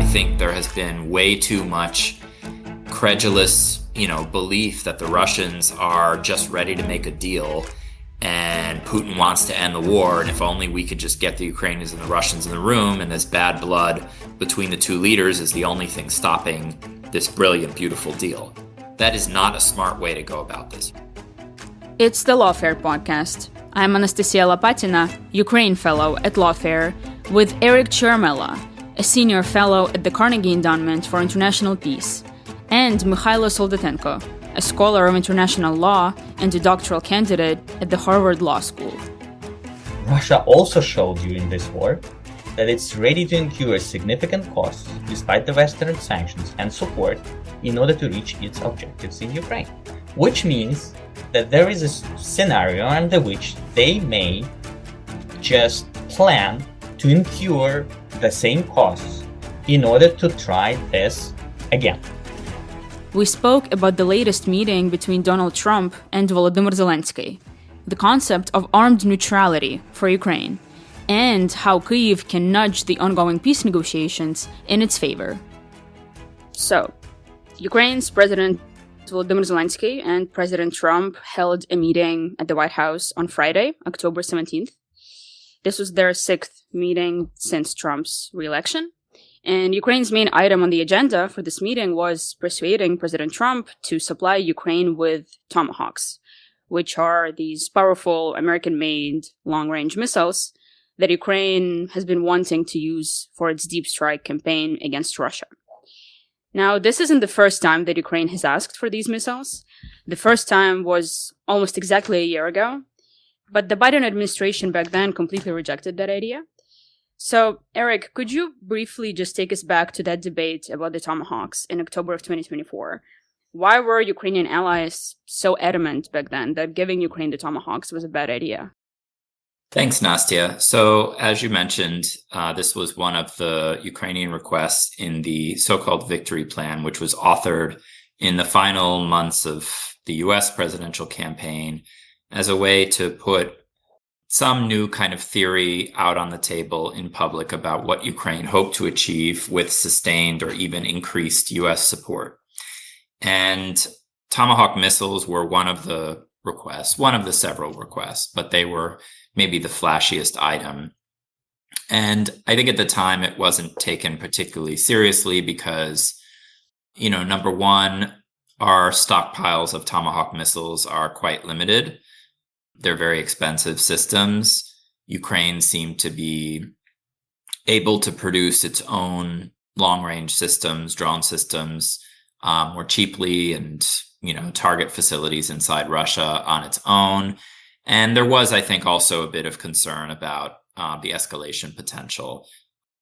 think there has been way too much credulous, belief that the Russians are just ready to make a deal and Putin wants to end the war, and if only we could just get the Ukrainians and the Russians in the room, and this bad blood between the two leaders is the only thing stopping this brilliant, beautiful deal. That is not a smart way to go about this. It's the Lawfare podcast. I'm Anastasiia Lapatina, Ukraine Fellow at Lawfare, with Eric Ciaramella, a Senior Fellow at the Carnegie Endowment for International Peace, and Mykhailo Soldatenko, a scholar of international law and a doctoral candidate at the Harvard Law School. Russia also showed during this war that it's ready to incur significant costs despite the Western sanctions and support in order to reach its objectives in Ukraine, which means that there is a scenario under which they may just plan to incur the same costs in order to try this again. We spoke about the latest meeting between Donald Trump and Volodymyr Zelensky, the concept of armed neutrality for Ukraine, and how Kyiv can nudge the ongoing peace negotiations in its favor. So, Ukraine's President Volodymyr Zelensky and President Trump held a meeting at the White House on Friday, October 17th. This was their sixth meeting since Trump's re-election. And Ukraine's main item on the agenda for this meeting was persuading President Trump to supply Ukraine with Tomahawks, which are these powerful American-made long-range missiles that Ukraine has been wanting to use for its deep strike campaign against Russia. Now, this isn't the first time that Ukraine has asked for these missiles. The first time was almost exactly a year ago, but the Biden administration back then completely rejected that idea. So, Eric, could you briefly just take us back to that debate about the Tomahawks in October of 2024? Why were Ukrainian allies so adamant back then that giving Ukraine the Tomahawks was a bad idea? Thanks, Nastya. So, as you mentioned, this was one of the Ukrainian requests in the so-called Victory Plan, which was authored in the final months of the U.S. presidential campaign as a way to put some new kind of theory out on the table in public about what Ukraine hoped to achieve with sustained or even increased U.S. support. And Tomahawk missiles were one of the requests, one of the several requests, but they were maybe the flashiest item. And I think at the time it wasn't taken particularly seriously because, number one, our stockpiles of Tomahawk missiles are quite limited. They're very expensive systems. Ukraine seemed to be able to produce its own long-range systems, drone systems, more cheaply and, target facilities inside Russia on its own. And there was, I think, also a bit of concern about the escalation potential,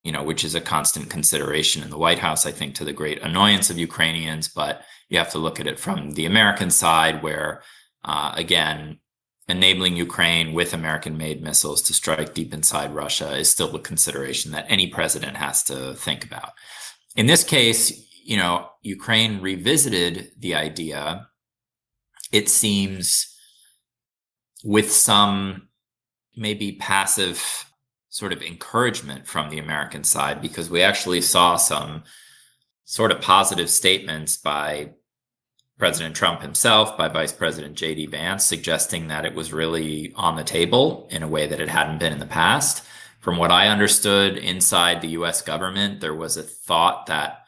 which is a constant consideration in the White House, I think, to the great annoyance of Ukrainians. But you have to look at it from the American side where, again, enabling Ukraine with American-made missiles to strike deep inside Russia is still a consideration that any president has to think about. In this case, Ukraine revisited the idea, it seems, with some maybe passive sort of encouragement from the American side, because we actually saw some sort of positive statements by President Trump himself, by Vice President J.D. Vance, suggesting that it was really on the table in a way that it hadn't been in the past. From what I understood inside the U.S. government, there was a thought that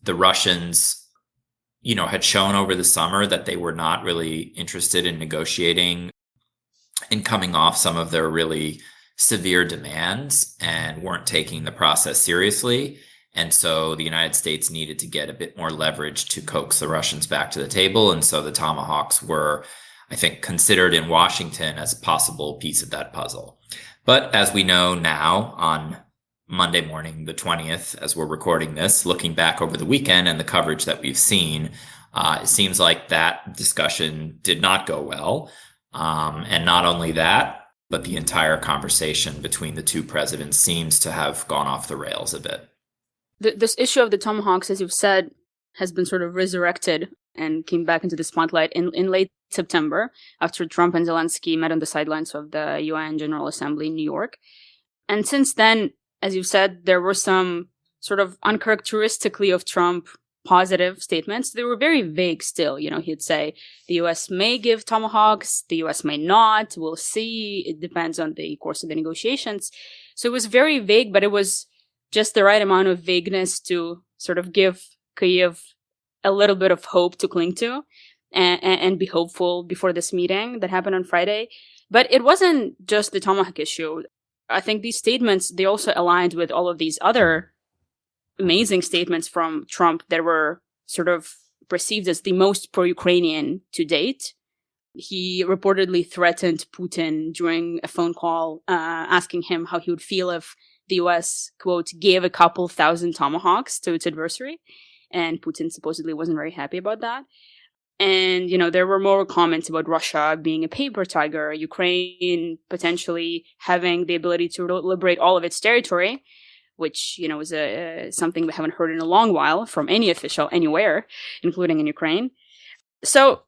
the Russians, had shown over the summer that they were not really interested in negotiating and coming off some of their really severe demands and weren't taking the process seriously. And so the United States needed to get a bit more leverage to coax the Russians back to the table. And so the Tomahawks were, I think, considered in Washington as a possible piece of that puzzle. But as we know now, on Monday morning, the 20th, as we're recording this, looking back over the weekend and the coverage that we've seen, it seems like that discussion did not go well. And not only that, but the entire conversation between the two presidents seems to have gone off the rails a bit. This issue of the Tomahawks, as you've said, has been sort of resurrected and came back into the spotlight in late September after Trump and Zelensky met on the sidelines of the UN General Assembly in New York. And since then, as you've said, there were some sort of uncharacteristically of Trump positive statements. They were very vague still. He'd say the US may give Tomahawks, the US may not, we'll see. It depends on the course of the negotiations. So it was very vague, but it was just the right amount of vagueness to sort of give Kyiv a little bit of hope to cling to and be hopeful before this meeting that happened on Friday. But it wasn't just the Tomahawk issue. I think these statements, they also aligned with all of these other amazing statements from Trump that were sort of perceived as the most pro-Ukrainian to date. He reportedly threatened Putin during a phone call, asking him how he would feel if the US, quote, gave a couple thousand Tomahawks to its adversary. And Putin supposedly wasn't very happy about that. And, there were more comments about Russia being a paper tiger, Ukraine potentially having the ability to liberate all of its territory, which, is something we haven't heard in a long while from any official anywhere, including in Ukraine. So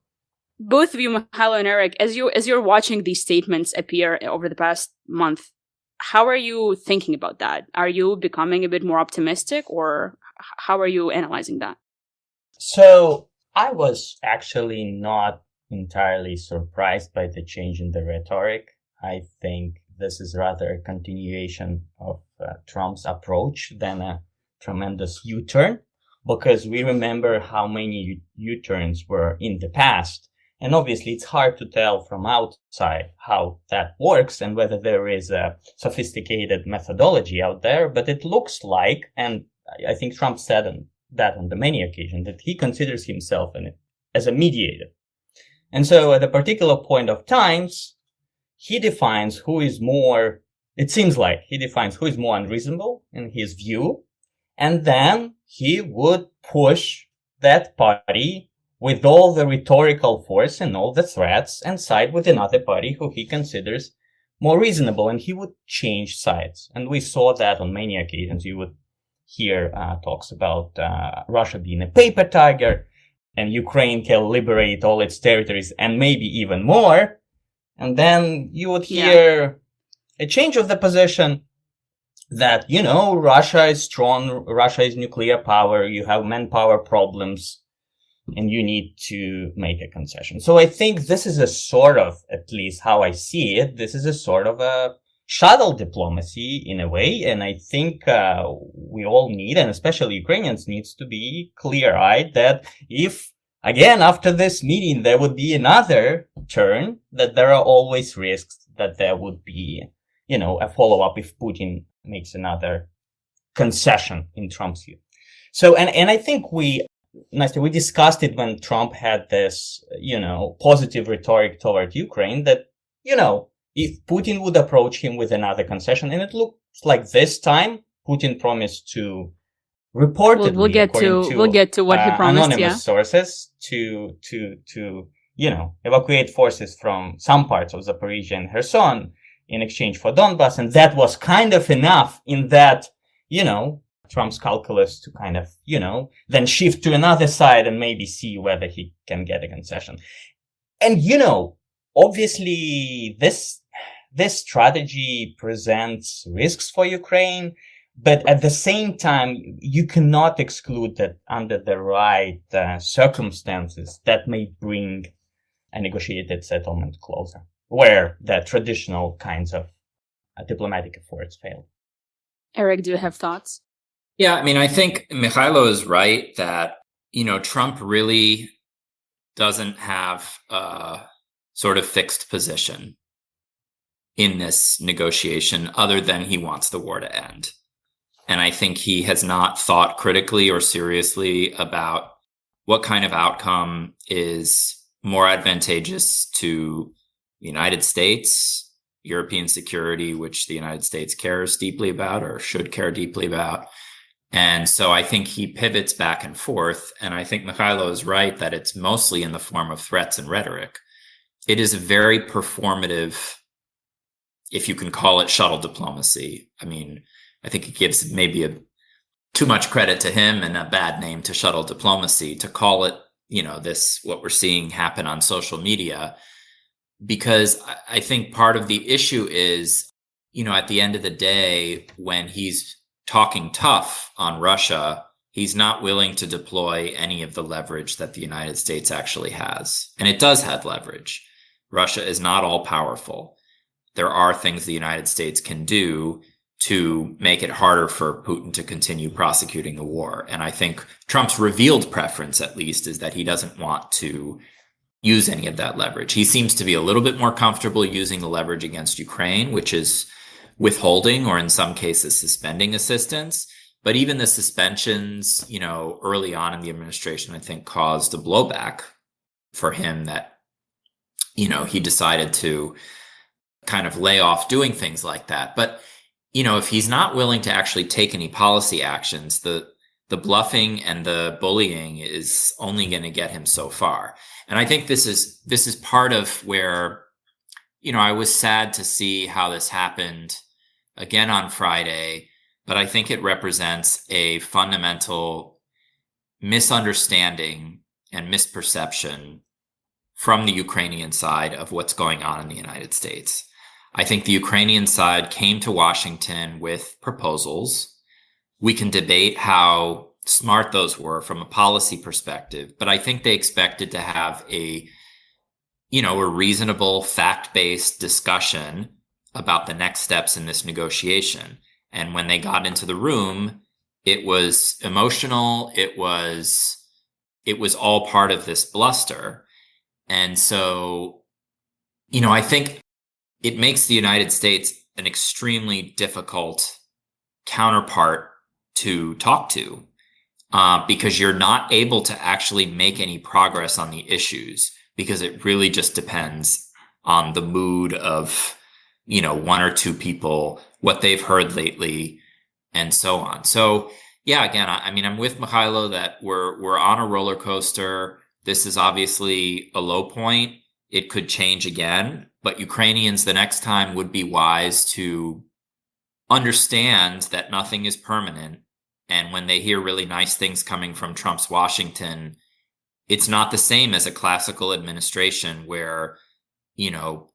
both of you, Mykhailo and Eric, as you're watching these statements appear over the past month, how are you thinking about that? Are you becoming a bit more optimistic, or how are you analyzing that? So I was actually not entirely surprised by the change in the rhetoric. I think this is rather a continuation of Trump's approach than a tremendous U-turn, because we remember how many U-turns were in the past. And obviously, it's hard to tell from outside how that works and whether there is a sophisticated methodology out there. But it looks like, and I think Trump said that on the many occasions, that he considers himself as a mediator. And so at a particular point of times, he defines who is more, it seems like he defines who is more unreasonable in his view. And then he would push that party with all the rhetorical force and all the threats and side with another party who he considers more reasonable. And he would change sides. And we saw that on many occasions. You would hear talks about Russia being a paper tiger and Ukraine can liberate all its territories and maybe even more. And then you would hear a change of the position that, Russia is strong, Russia is nuclear power, you have manpower problems, and you need to make a concession. So I think this is a sort of, at least how I see it, this is a sort of a shuttle diplomacy in a way. And I think we all need, and especially Ukrainians, needs to be clear-eyed that if, again, after this meeting, there would be another turn, that there are always risks that there would be, a follow-up if Putin makes another concession in Trump's view. So, and I think Nastya, we discussed it when Trump had this, positive rhetoric toward Ukraine that, if Putin would approach him with another concession, and it looks like this time Putin promised to reportedly, we'll get to what he promised, anonymous sources to evacuate forces from some parts of Zaporizhia and Kherson in exchange for Donbass. And that was kind of enough in that, Trump's calculus to kind of, then shift to another side and maybe see whether he can get a concession. And, obviously this strategy presents risks for Ukraine, but at the same time, you cannot exclude that under the right circumstances that may bring a negotiated settlement closer, where the traditional kinds of diplomatic efforts fail. Eric, do you have thoughts? Yeah, I think Mykhailo is right that, Trump really doesn't have a sort of fixed position in this negotiation other than he wants the war to end. And I think he has not thought critically or seriously about what kind of outcome is more advantageous to the United States, European security, which the United States cares deeply about or should care deeply about. And so I think he pivots back and forth. And I think Mykhailo is right that it's mostly in the form of threats and rhetoric. It is a very performative, if you can call it shuttle diplomacy. I think it gives maybe too much credit to him and a bad name to shuttle diplomacy to call it, what we're seeing happen on social media, because I think part of the issue is, at the end of the day, when he's talking tough on Russia, he's not willing to deploy any of the leverage that the United States actually has. And it does have leverage. Russia is not all powerful. There are things the United States can do to make it harder for Putin to continue prosecuting the war. And I think Trump's revealed preference, at least, is that he doesn't want to use any of that leverage. He seems to be a little bit more comfortable using the leverage against Ukraine, which is withholding or in some cases suspending assistance. But even the suspensions, early on in the administration, I think caused a blowback for him that, he decided to kind of lay off doing things like that. But, if he's not willing to actually take any policy actions, the bluffing and the bullying is only going to get him so far. And I think this is part of where, I was sad to see how this happened again on Friday, but I think it represents a fundamental misunderstanding and misperception from the Ukrainian side of what's going on in the United States. I think the Ukrainian side came to Washington with proposals. We can debate how smart those were from a policy perspective, but I think they expected to have a reasonable fact-based discussion about the next steps in this negotiation. And when they got into the room, it was emotional. It was all part of this bluster. And so, I think it makes the United States an extremely difficult counterpart to talk to, because you're not able to actually make any progress on the issues, because it really just depends on the mood of, one or two people, what they've heard lately, and so on. So, yeah, again, I'm with Mykhailo that we're on a roller coaster. This is obviously a low point. It could change again, but Ukrainians the next time would be wise to understand that nothing is permanent. And when they hear really nice things coming from Trump's Washington, it's not the same as a classical administration where,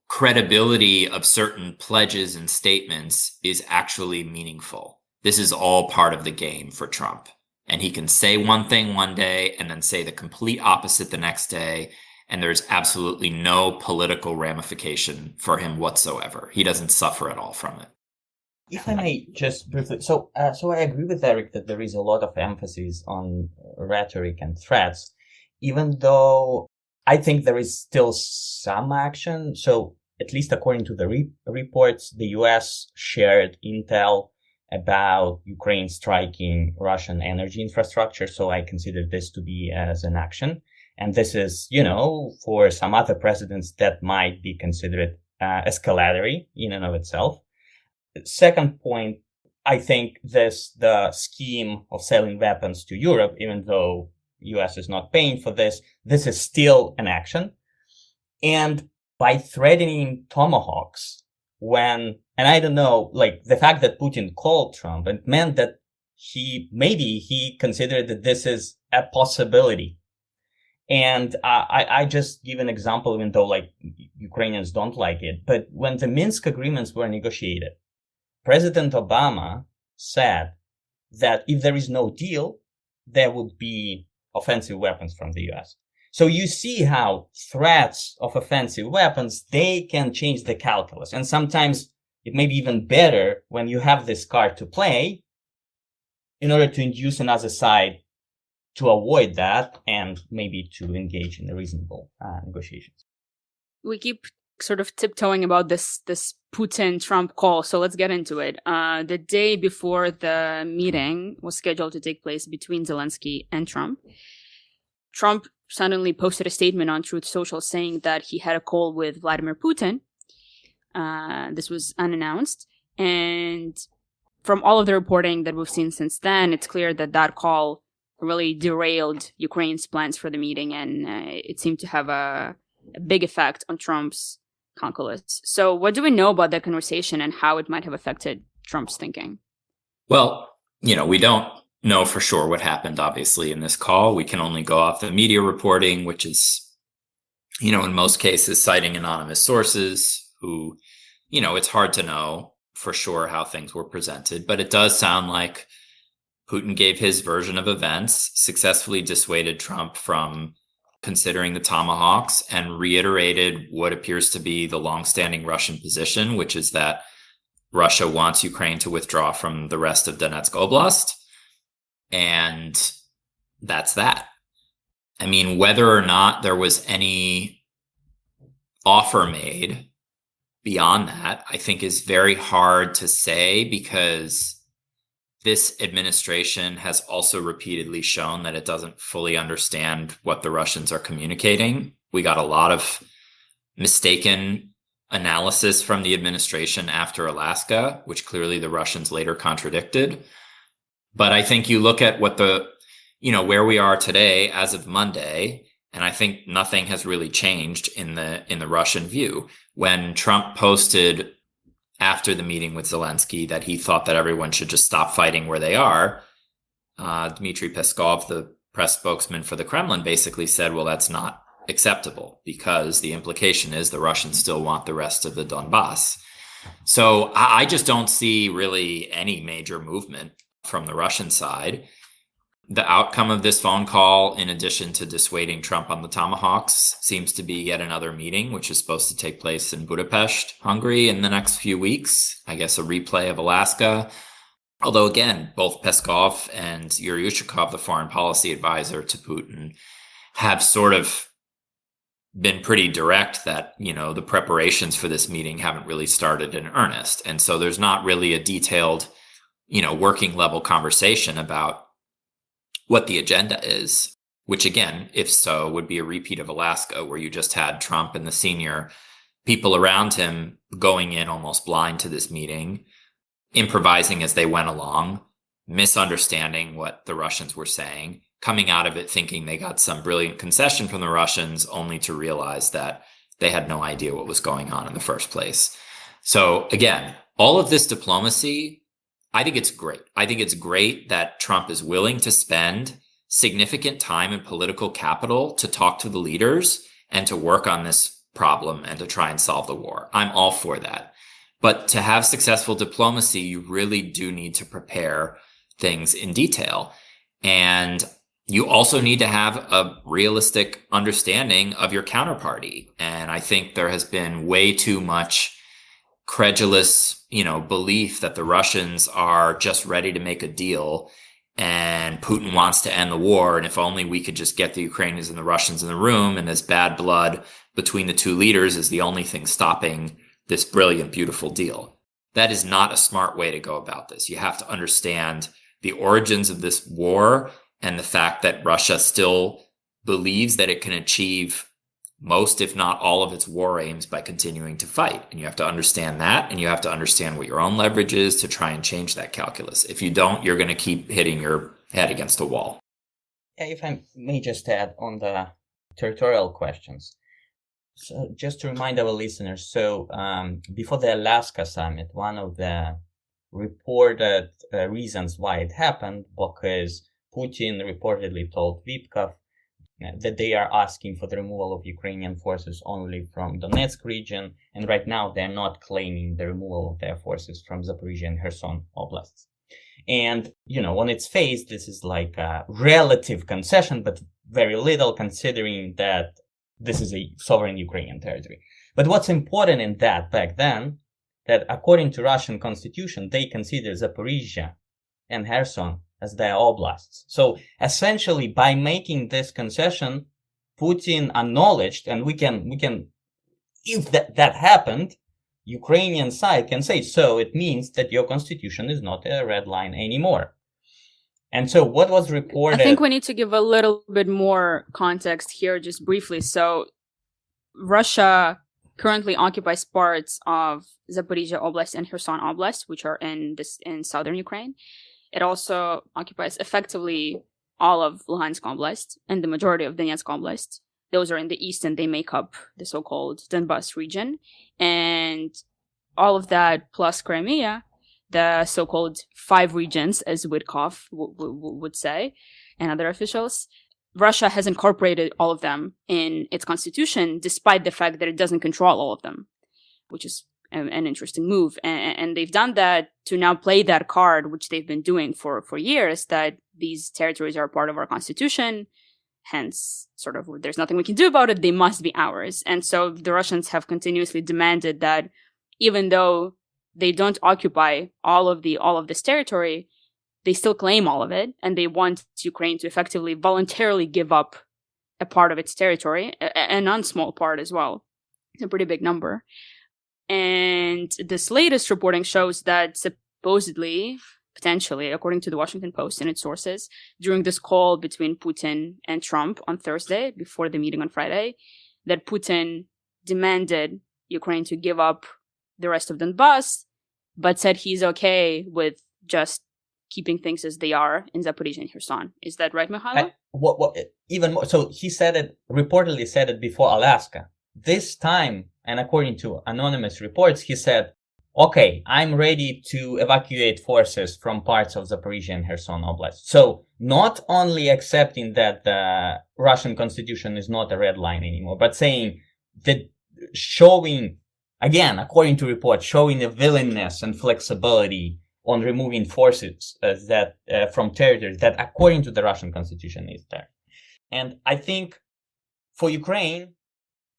credibility of certain pledges and statements is actually meaningful. This is all part of the game for Trump. And he can say one thing one day and then say the complete opposite the next day. And there's absolutely no political ramification for him whatsoever. He doesn't suffer at all from it. If I may just briefly, so I agree with Eric that there is a lot of emphasis on rhetoric and threats, even though I think there is still some action. So at least according to the reports, the US shared intel about Ukraine striking Russian energy infrastructure. So I consider this to be as an action. And this is, for some other presidents that might be considered escalatory in and of itself. Second point, I think the scheme of selling weapons to Europe, even though US is not paying for this is still an action. And by threatening Tomahawks and I don't know, the fact that Putin called Trump, it meant that he considered that this is a possibility. And I just give an example, even though Ukrainians don't like it. But when the Minsk agreements were negotiated, President Obama said that if there is no deal, there would be offensive weapons from the US. So you see how threats of offensive weapons, they can change the calculus. And sometimes it may be even better when you have this card to play in order to induce another side to avoid that and maybe to engage in a reasonable negotiations. We keep sort of tiptoeing about this Putin-Trump call, so let's get into it. The day before the meeting was scheduled to take place between Zelensky and Trump suddenly posted a statement on Truth Social saying that he had a call with Vladimir Putin. This was unannounced. And from all of the reporting that we've seen since then, it's clear that call really derailed Ukraine's plans for the meeting, and it seemed to have a big effect on Trump's calculus. So what do we know about that conversation and how it might have affected Trump's thinking? Well, we don't know for sure what happened, obviously, in this call. We can only go off the media reporting, which is, in most cases citing anonymous sources who, it's hard to know for sure how things were presented, but it does sound like Putin gave his version of events, successfully dissuaded Trump from considering the Tomahawks, and reiterated what appears to be the longstanding Russian position, which is that Russia wants Ukraine to withdraw from the rest of Donetsk Oblast. And that's that. I mean, whether or not there was any offer made beyond that, I think is very hard to say, because this administration has also repeatedly shown that it doesn't fully understand what the Russians are communicating. We got a lot of mistaken analysis from the administration after Alaska, which clearly the Russians later contradicted. But I think you look at what where we are today as of Monday, and I think nothing has really changed in the Russian view. When Trump posted after the meeting with Zelensky that he thought that everyone should just stop fighting where they are, Dmitry Peskov, the press spokesman for the Kremlin, basically said, well, that's not acceptable, because the implication is the Russians still want the rest of the Donbass. So I just don't see really any major movement from the Russian side. The outcome of this phone call, in addition to dissuading Trump on the Tomahawks, seems to be yet another meeting, which is supposed to take place in Budapest, Hungary, in the next few weeks. I guess a replay of Alaska. Although, again, both Peskov and Yuri Ushakov, the foreign policy advisor to Putin, have sort of been pretty direct that, the preparations for this meeting haven't really started in earnest. And so there's not really a detailed, working level conversation about what the agenda is, which again, if so, would be a repeat of Alaska, where you just had Trump and the senior people around him going in almost blind to this meeting, improvising as they went along, misunderstanding what the Russians were saying, coming out of it thinking they got some brilliant concession from the Russians, only to realize that they had no idea what was going on in the first place. So again, all of this diplomacy, I think it's great. I think it's great that Trump is willing to spend significant time and political capital to talk to the leaders and to work on this problem and to try and solve the war. I'm all for that. But to have successful diplomacy, you really do need to prepare things in detail. And you also need to have a realistic understanding of your counterparty. And I think there has been way too much credulous, belief that the Russians are just ready to make a deal and Putin wants to end the war. And if only we could just get the Ukrainians and the Russians in the room, and this bad blood between the two leaders is the only thing stopping this brilliant, beautiful deal. That is not a smart way to go about this. You have to understand the origins of this war and the fact that Russia still believes that it can achieve most, if not all, of its war aims by continuing to fight. And you have to understand that, and you have to understand what your own leverage is to try and change that calculus. If you don't, you're going to keep hitting your head against a wall. Yeah, if I may just add on the territorial questions. So just to remind our listeners, before the Alaska summit, one of the reported reasons why it happened, because Putin reportedly told Vitkov that they are asking for the removal of Ukrainian forces only from Donetsk region, and right now they're not claiming the removal of their forces from Zaporizhia and Kherson oblasts. And, on its face, this is like a relative concession, but very little, considering that this is a sovereign Ukrainian territory. But what's important in that back then, that according to Russian constitution, they consider Zaporizhia and Kherson as their oblasts. So essentially, by making this concession, Putin acknowledged, and we can, if that happened, Ukrainian side can say, so it means that your constitution is not a red line anymore. And so what was reported... I think we need to give a little bit more context here, just briefly. So Russia currently occupies parts of Zaporizhia Oblast and Kherson Oblast, which are in southern Ukraine. It also occupies effectively all of Luhansk Oblast and the majority of Donetsk Oblast. Those are in the east, and they make up the so-called Donbas region. And all of that plus Crimea, the so-called 5 regions, as Witkov would say, and other officials, Russia has incorporated all of them in its constitution, despite the fact that it doesn't control all of them, which is an interesting move. And they've done that to now play that card, which they've been doing for years, that these territories are part of our constitution. Hence, sort of, there's nothing we can do about it. They must be ours. And so the Russians have continuously demanded that even though they don't occupy all of this territory, they still claim all of it. And they want Ukraine to effectively voluntarily give up a part of its territory, a non-small part as well. It's a pretty big number. And this latest reporting shows that supposedly, potentially, according to the Washington Post and its sources, during this call between Putin and Trump on Thursday, before the meeting on Friday, that Putin demanded Ukraine to give up the rest of Donbass, but said he's okay with just keeping things as they are in Zaporizhia and Kherson. Is that right, Mykhailo? Even more. So he reportedly said it before Alaska. This time, and according to anonymous reports, he said, okay, I'm ready to evacuate forces from parts of Zaporizhia and Kherson Oblast. So not only accepting that the Russian constitution is not a red line anymore, but saying that, showing, again, according to reports, showing a willingness and flexibility on removing forces from territories that, according to the Russian constitution, is there. And I think for Ukraine,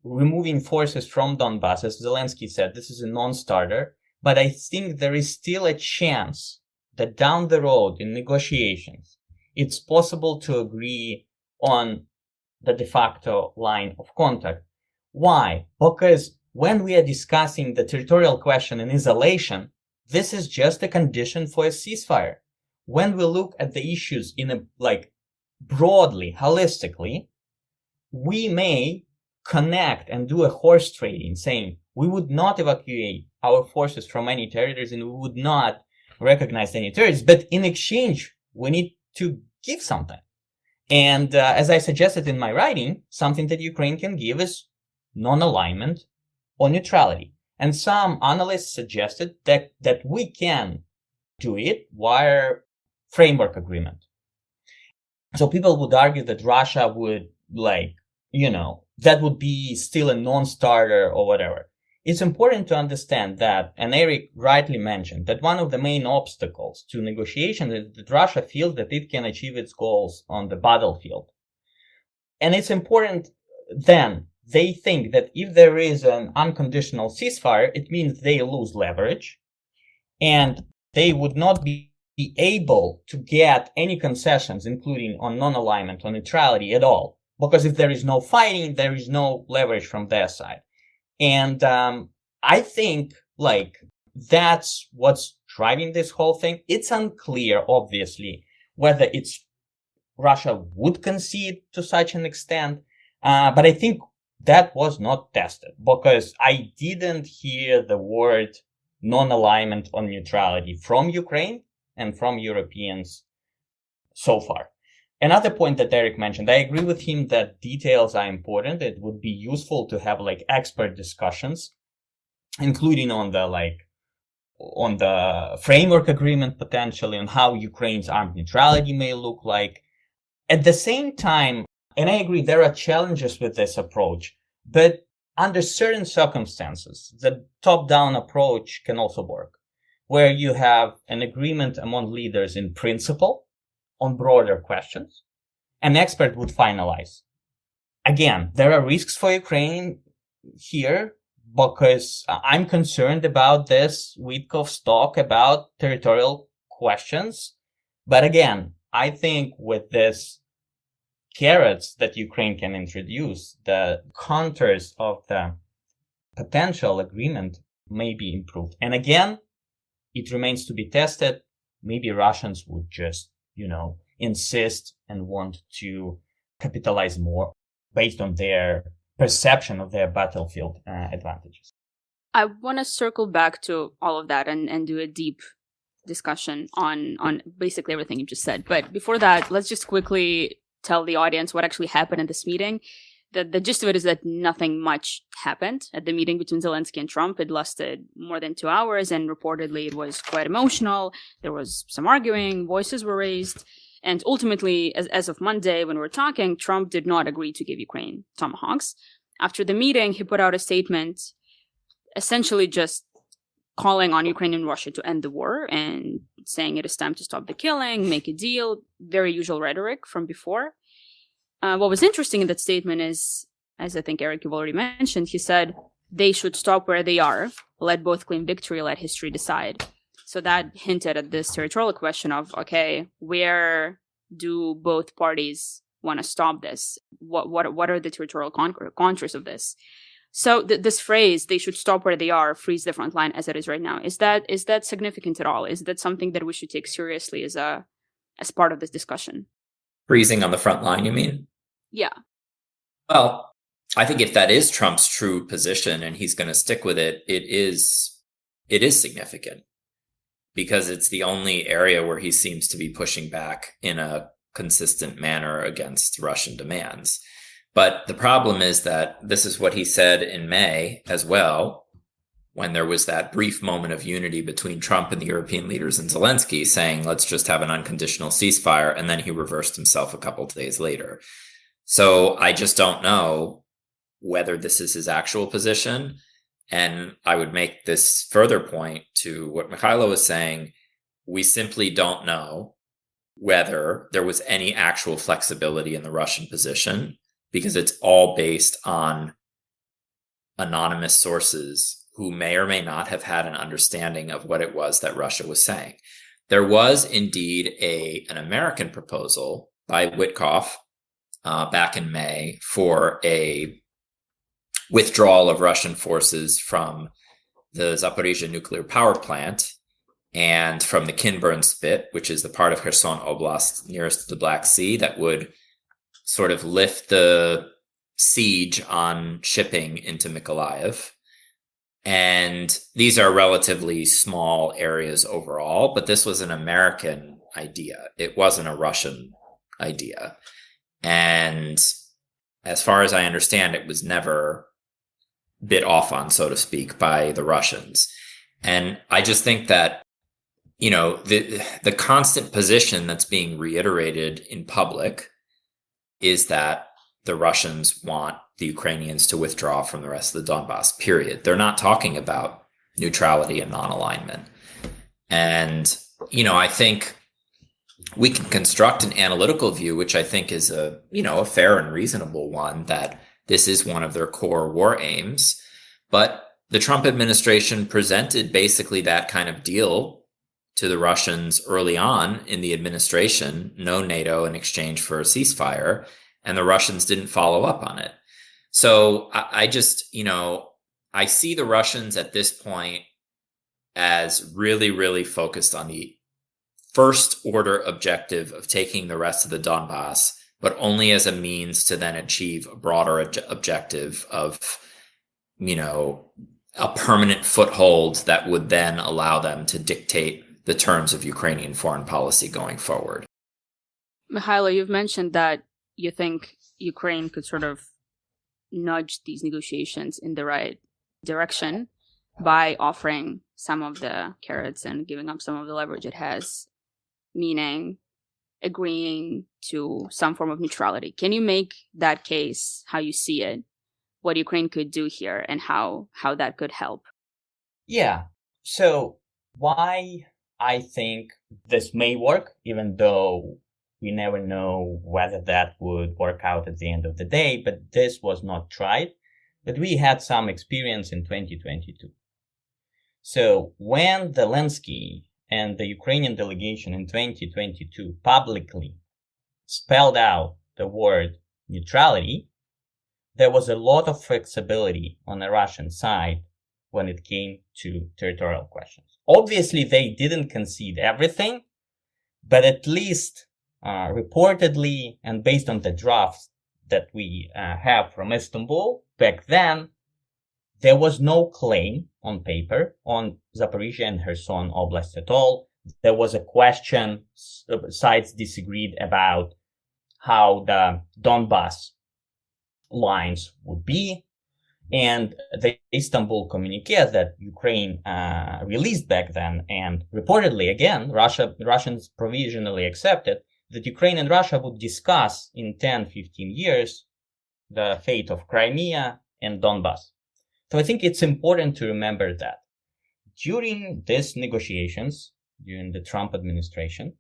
removing forces from Donbass, as Zelensky said, this is a non-starter. But I think there is still a chance that down the road in negotiations, it's possible to agree on the de facto line of contact. Why? Because when we are discussing the territorial question in isolation, this is just a condition for a ceasefire. When we look at the issues broadly, holistically, we may connect and do a horse trading, saying we would not evacuate our forces from any territories and we would not recognize any territories, but in exchange, we need to give something. And as I suggested in my writing, something that Ukraine can give is non-alignment or neutrality. And some analysts suggested that we can do it via framework agreement. So people would argue that Russia would that would be still a non-starter or whatever. It's important to understand that, and Eric rightly mentioned, that one of the main obstacles to negotiation is that Russia feels that it can achieve its goals on the battlefield. And it's important then, they think that if there is an unconditional ceasefire, it means they lose leverage and they would not be able to get any concessions, including on non-alignment or neutrality at all. Because if there is no fighting, there is no leverage from their side. And I think that's what's driving this whole thing. It's unclear, obviously, whether Russia would concede to such an extent. But I think that was not tested because I didn't hear the word non-alignment or neutrality from Ukraine and from Europeans so far. Another point that Eric mentioned, I agree with him that details are important. It would be useful to have expert discussions, including on the framework agreement potentially, on how Ukraine's armed neutrality may look like. At the same time, and I agree, there are challenges with this approach, but under certain circumstances, the top-down approach can also work, where you have an agreement among leaders in principle on broader questions. An expert would finalize. Again, there are risks for Ukraine here because I'm concerned about this Witkov's talk about territorial questions. But again, I think with this carrots that Ukraine can introduce, the contours of the potential agreement may be improved. And again, it remains to be tested. Maybe Russians would just insist and want to capitalize more based on their perception of their battlefield advantages. I want to circle back to all of that and do a deep discussion on basically everything you just said. But before that, let's just quickly tell the audience what actually happened at this meeting. The gist of it is that nothing much happened at the meeting between Zelensky and Trump. It lasted more than 2 hours, and reportedly it was quite emotional. There was some arguing, voices were raised, and ultimately, as of Monday, when we were talking, Trump did not agree to give Ukraine Tomahawks. After the meeting, he put out a statement essentially just calling on Ukraine and Russia to end the war and saying it is time to stop the killing, make a deal, very usual rhetoric from before. What was interesting in that statement is, as I think Eric, you've already mentioned, he said they should stop where they are, let both claim victory, let history decide. So that hinted at this territorial question of, okay, where do both parties want to stop this? What are the territorial contours of this? So this phrase, they should stop where they are, freeze the front line as it is right now, is that significant at all? Is that something that we should take seriously as part of this discussion? Freezing on the front line, you mean? Yeah. Well, I think if that is Trump's true position and he's going to stick with it, it is significant, because it's the only area where he seems to be pushing back in a consistent manner against Russian demands. But the problem is that this is what he said in May as well, when there was that brief moment of unity between Trump and the European leaders and Zelensky, saying, let's just have an unconditional ceasefire. And then he reversed himself a couple of days later. So I just don't know whether this is his actual position. And I would make this further point to what Mykhailo was saying. We simply don't know whether there was any actual flexibility in the Russian position, because it's all based on anonymous sources who may or may not have had an understanding of what it was that Russia was saying. There was indeed an American proposal by Witkoff back in May for a withdrawal of Russian forces from the Zaporizhzhia nuclear power plant and from the Kinburn Spit, which is the part of Kherson Oblast nearest to the Black Sea that would sort of lift the siege on shipping into Mykolaiv. And these are relatively small areas overall, but this was an American idea. It wasn't a Russian idea. And as far as I understand, it was never bit off on, so to speak, by the Russians. And I just think that, you know, the constant position that's being reiterated in public is that the Russians want the Ukrainians to withdraw from the rest of the Donbass, period. They're not talking about neutrality and non-alignment. And, you know, I think we can construct an analytical view, which I think is a fair and reasonable one, that this is one of their core war aims. But the Trump administration presented basically that kind of deal to the Russians early on in the administration, no NATO in exchange for a ceasefire, and the Russians didn't follow up on it. So I just, I see the Russians at this point as really, really focused on the first order objective of taking the rest of the Donbass, but only as a means to then achieve a broader objective of, a permanent foothold that would then allow them to dictate the terms of Ukrainian foreign policy going forward. Mykhailo, you've mentioned that you think Ukraine could sort of nudge these negotiations in the right direction by offering some of the carrots and giving up some of the leverage it has, meaning agreeing to some form of neutrality. Can you make that case, how you see it, what Ukraine could do here, and how that could help? Yeah. So why I think this may work, even though we never know whether that would work out at the end of the day, but this was not tried. But we had some experience in 2022. So when Zelensky and the Ukrainian delegation in 2022 publicly spelled out the word neutrality, there was a lot of flexibility on the Russian side when it came to territorial questions. Obviously, they didn't concede everything, but at least reportedly, and based on the drafts that we have from Istanbul back then, there was no claim on paper on Zaporizhzhia and Kherson Oblast at all. There was a question, sides disagreed about how the Donbass lines would be. And the Istanbul communique that Ukraine released back then, and reportedly again, Russians provisionally accepted, that Ukraine and Russia would discuss in 10-15 years the fate of Crimea and Donbass. So I think it's important to remember that. during these negotiations, during the Trump administration,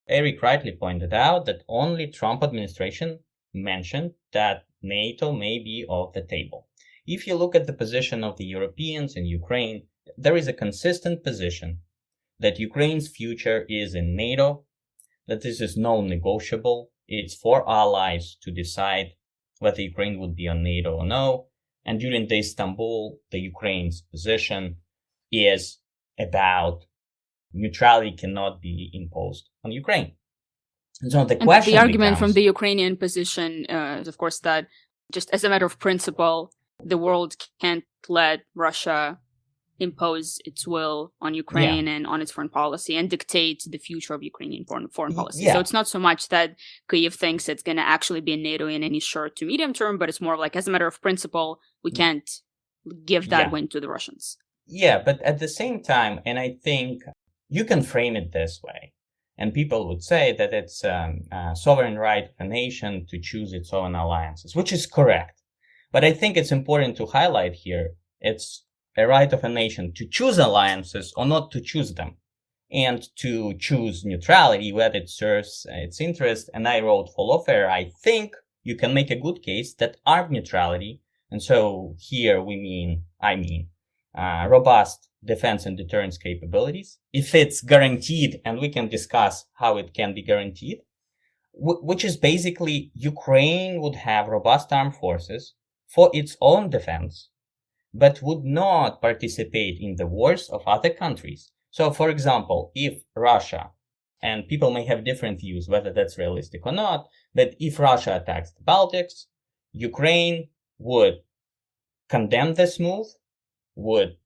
Eric rightly pointed out that only Trump administration mentioned that NATO may be off the table. If you look at the position of the Europeans in Ukraine, there is a consistent position that Ukraine's future is in NATO, that this is non-negotiable. It's for allies to decide whether Ukraine would be on NATO or no. And during the Istanbul, the Ukraine's position is about neutrality cannot be imposed on Ukraine. So the question argument becomes, from the Ukrainian position is, of course, that just as a matter of principle, the world can't let Russia impose its will on Ukraine and on its foreign policy and dictate the future of Ukrainian foreign policy. So it's not so much that Kyiv thinks it's going to actually be in NATO in any short to medium term, but it's more like, as a matter of principle, we can't give that win to the Russians. Yeah, but at the same time, and I think you can frame it this way, and people would say that it's a sovereign right of a nation to choose its own alliances, which is correct. But I think it's important to highlight here, it's a right of a nation to choose alliances or not to choose them, and to choose neutrality where it serves its interest. And I wrote for Lawfare, I think you can make a good case that armed neutrality, and so here I mean robust defense and deterrence capabilities, if it's guaranteed, and we can discuss how it can be guaranteed, which is basically Ukraine would have robust armed forces for its own defense, but would not participate in the wars of other countries. So, for example, if Russia, and people may have different views whether that's realistic or not, but if Russia attacks the Baltics, Ukraine would condemn this move, would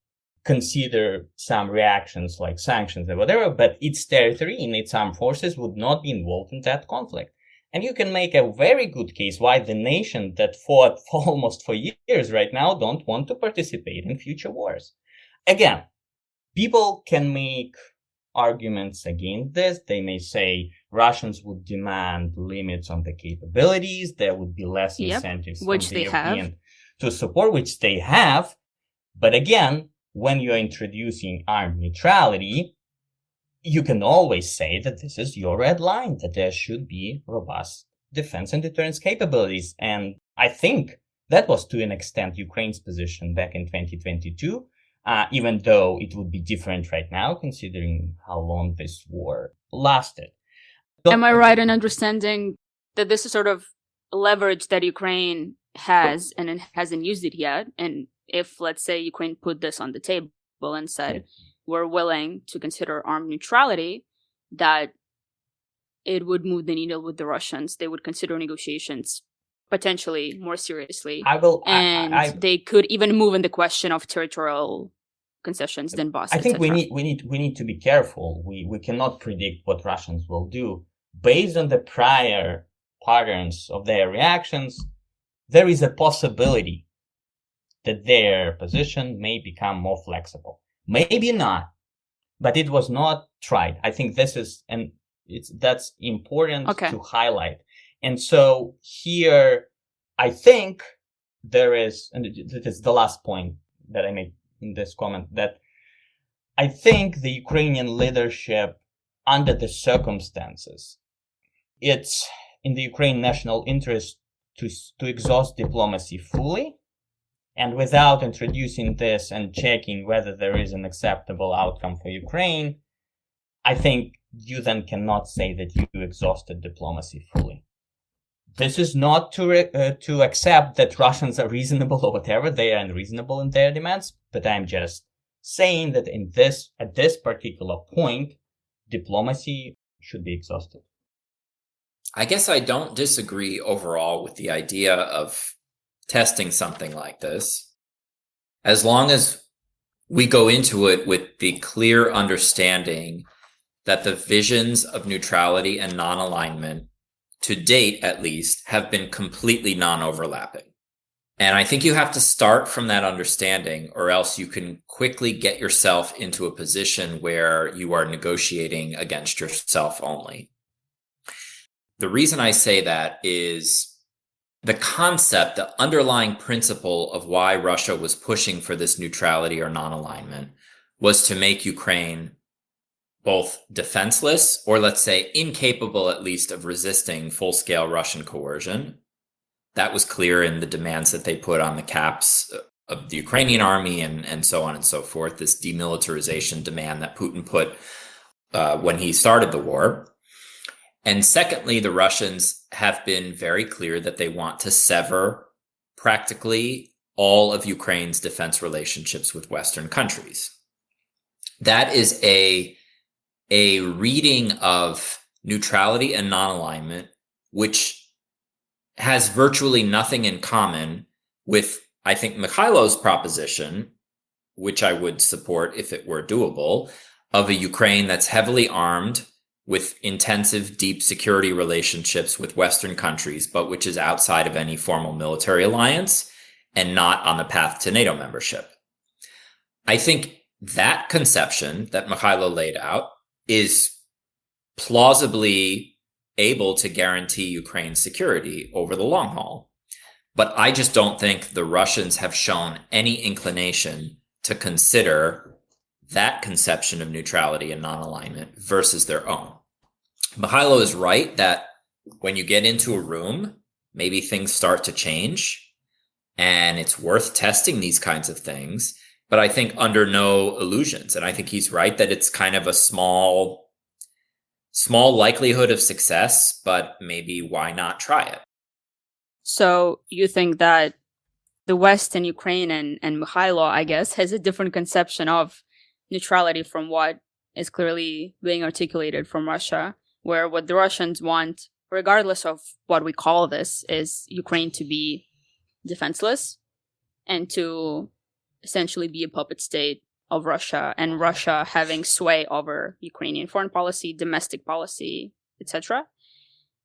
consider some reactions like sanctions or whatever, but its territory and its armed forces would not be involved in that conflict. And you can make a very good case why the nation that fought for almost 4 years right now don't want to participate in future wars. Again, people can make arguments against this. They may say Russians would demand limits on the capabilities. There would be less incentives from the European to support, which they have. But again, when you're introducing armed neutrality, you can always say that this is your red line, that there should be robust defense and deterrence capabilities. And I think that was to an extent Ukraine's position back in 2022, even though it would be different right now, considering how long this war lasted. Am I right in understanding that this is sort of leverage that Ukraine has and it hasn't used it yet? And if, let's say, Ukraine put this on the table and said, we're willing to consider armed neutrality, that it would move the needle with the Russians. They would consider negotiations potentially more seriously. They could even move in the question of territorial concessions, Donbass. I think we need to be careful. We cannot predict what Russians will do. Based on the prior patterns of their reactions, there is a possibility that their position may become more flexible. Maybe not, but it was not tried. I think this is, and that's important to highlight. And so here, I think there is, and this is the last point that I made in this comment, that I think the Ukrainian leadership, under the circumstances, it's in the Ukraine national interest to exhaust diplomacy fully, and without introducing this and checking whether there is an acceptable outcome for Ukraine, I think you then cannot say that you exhausted diplomacy fully. This is not to accept that Russians are reasonable or whatever. They are unreasonable in their demands, but I'm just saying that at this particular point, diplomacy should be exhausted. I guess I don't disagree overall with the idea of testing something like this, as long as we go into it with the clear understanding that the visions of neutrality and non-alignment, to date at least, have been completely non-overlapping. And I think you have to start from that understanding, or else you can quickly get yourself into a position where you are negotiating against yourself only. The reason I say that is the concept, the underlying principle of why Russia was pushing for this neutrality or non-alignment was to make Ukraine both defenseless, or let's say incapable at least of resisting full-scale Russian coercion. That was clear in the demands that they put on the caps of the Ukrainian army and so on and so forth, this demilitarization demand that Putin put when he started the war. And secondly, the Russians have been very clear that they want to sever practically all of Ukraine's defense relationships with Western countries. That is a reading of neutrality and non-alignment, which has virtually nothing in common with, I think, Mykhailo's proposition, which I would support if it were doable, of a Ukraine that's heavily armed with intensive, deep security relationships with Western countries, but which is outside of any formal military alliance and not on the path to NATO membership. I think that conception that Mykhailo laid out is plausibly able to guarantee Ukraine's security over the long haul. But I just don't think the Russians have shown any inclination to consider that conception of neutrality and non-alignment versus their own. Mykhailo is right that when you get into a room, maybe things start to change, and it's worth testing these kinds of things. But I think under no illusions, and I think he's right that it's kind of a small likelihood of success, but maybe why not try it? So you think that the West and Ukraine and Mykhailo, I guess, has a different conception of neutrality from what is clearly being articulated from Russia, where what the Russians want, regardless of what we call this, is Ukraine to be defenseless and to essentially be a puppet state of Russia, and Russia having sway over Ukrainian foreign policy, domestic policy, etc.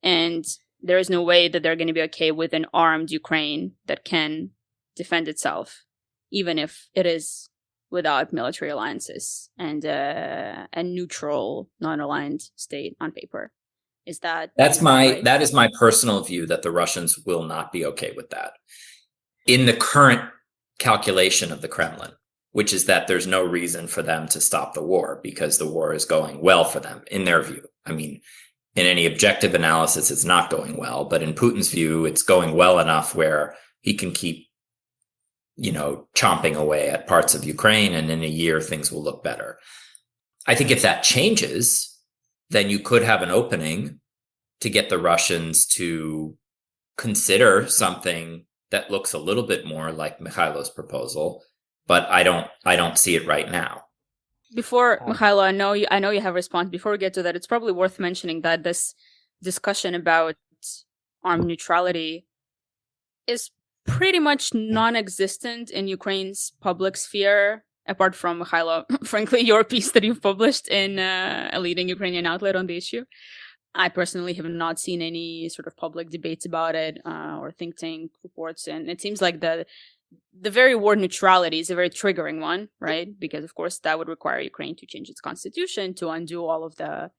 And there is no way that they're going to be okay with an armed Ukraine that can defend itself, even if it is without military alliances and a neutral, non-aligned state on paper. Is that right? That is my personal view, that the Russians will not be okay with that in the current calculation of the Kremlin, which is that there's no reason for them to stop the war because the war is going well for them, in their view. I mean, in any objective analysis, it's not going well, but in Putin's view, it's going well enough where he can keep, chomping away at parts of Ukraine, and in a year, things will look better. I think if that changes, then you could have an opening to get the Russians to consider something that looks a little bit more like Mykhailo's proposal, but I don't see it right now. Before, Mykhailo, I know you have a response. Before we get to that, it's probably worth mentioning that this discussion about armed neutrality is pretty much non-existent in Ukraine's public sphere, apart from, Mykhailo, frankly, your piece that you've published in a leading Ukrainian outlet on the issue. I personally have not seen any sort of public debates about it or think tank reports, and it seems like the very word neutrality is a very triggering one, right? Because, of course, that would require Ukraine to change its constitution, to undo all of the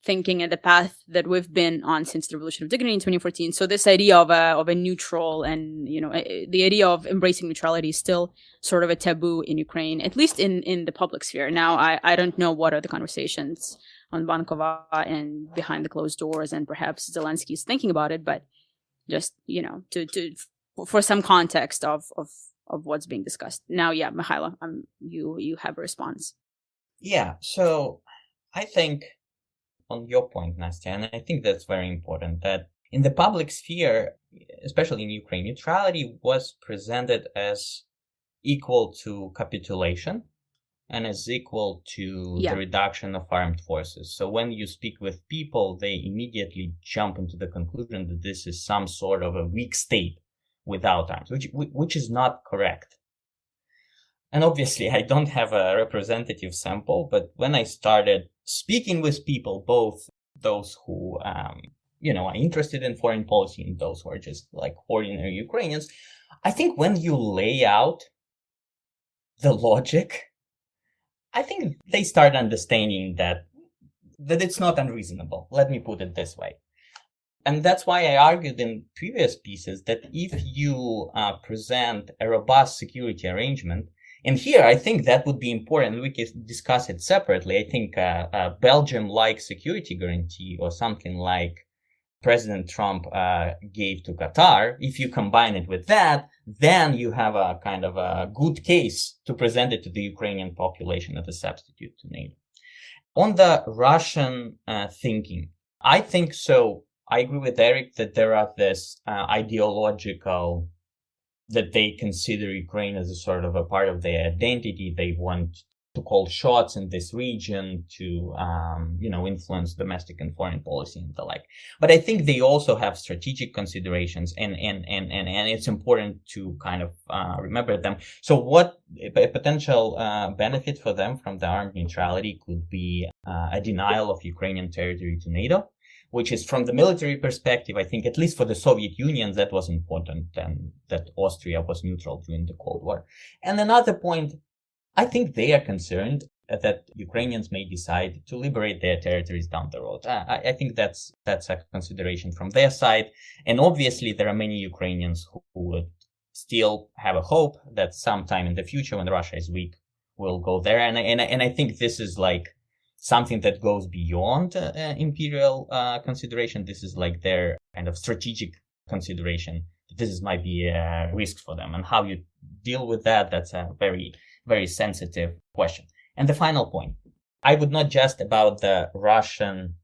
thinking and the path that we've been on since the Revolution of Dignity in 2014. So this idea of a neutral and, the idea of embracing neutrality is still sort of a taboo in Ukraine, at least in the public sphere. Now, I don't know what are the conversations on Bankova and behind the closed doors, and perhaps Zelensky is thinking about it, but just, for some context of what's being discussed. Now, yeah, Mykhailo, you have a response. Yeah, so I think on your point, Nastya, and I think that's very important, that in the public sphere, especially in Ukraine, neutrality was presented as equal to capitulation and as equal to the reduction of armed forces. So when you speak with people, they immediately jump into the conclusion that this is some sort of a weak state without arms, which is not correct. And obviously, I don't have a representative sample, but when I started speaking with people, both those who, are interested in foreign policy and those who are just like ordinary Ukrainians, I think when you lay out the logic, I think they start understanding that it's not unreasonable. Let me put it this way. And that's why I argued in previous pieces that if you present a robust security arrangement, And here, I think that would be important. We can discuss it separately. I think Belgium-like security guarantee or something like President Trump gave to Qatar, if you combine it with that, then you have a kind of a good case to present it to the Ukrainian population as a substitute to NATO. On the Russian thinking, I think so. I agree with Eric that there are this ideological, that they consider Ukraine as a sort of a part of their identity. They want to call shots in this region, to influence domestic and foreign policy and the like. But I think they also have strategic considerations, and it's important to kind of remember them. So what a potential benefit for them from the armed neutrality could be a denial of Ukrainian territory to NATO, which is, from the military perspective, I think, at least for the Soviet Union, that was important, and that Austria was neutral during the Cold War. And another point, I think they are concerned that Ukrainians may decide to liberate their territories down the road. I think that's a consideration from their side. And obviously, there are many Ukrainians who would still have a hope that sometime in the future, when Russia is weak, we'll go there. And I think this is like something that goes beyond imperial consideration. This is like their kind of strategic consideration. This might be a risk for them. And how you deal with that, that's a very, very sensitive question. And the final point, I would not just about the Russian